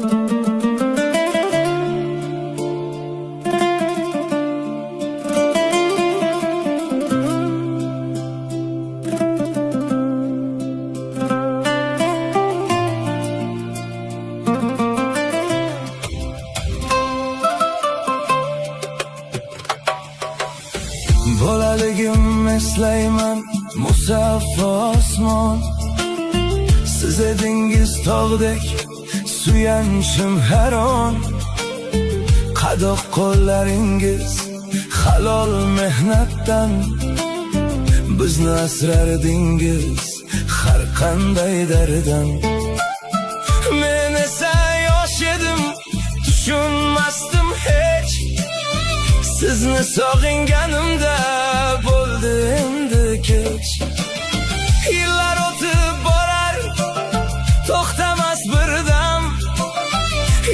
Bolaligim eslayman musaffo osmon, siz edingiz tog'dek suyanchim har on. Qadoq qo'llaringiz halol mehnatdan bizni asrardingiz har qanday dardan. Men esa yosh edim, tushunmasdim hech, sizni sog'inganimda bo'ldi endi kech. Yillar o'tib borar, to'xtamas birdam,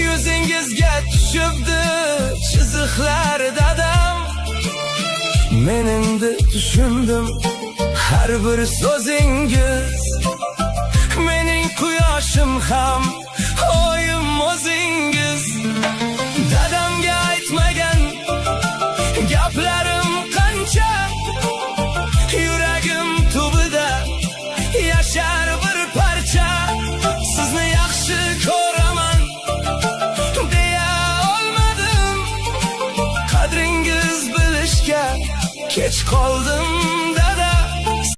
yuzingizga tushibdi chiziqlar dadam. Men endi tushundim har bir so'zingiz, mening quyoshim ham oyim o'zingiz. Dadamga aytmagan gaplarim qancha, yuragim tubida yashar bir parcha. Sizni yaxshi ko'raman deya olmadim, qadringiz bilishga kech qoldim.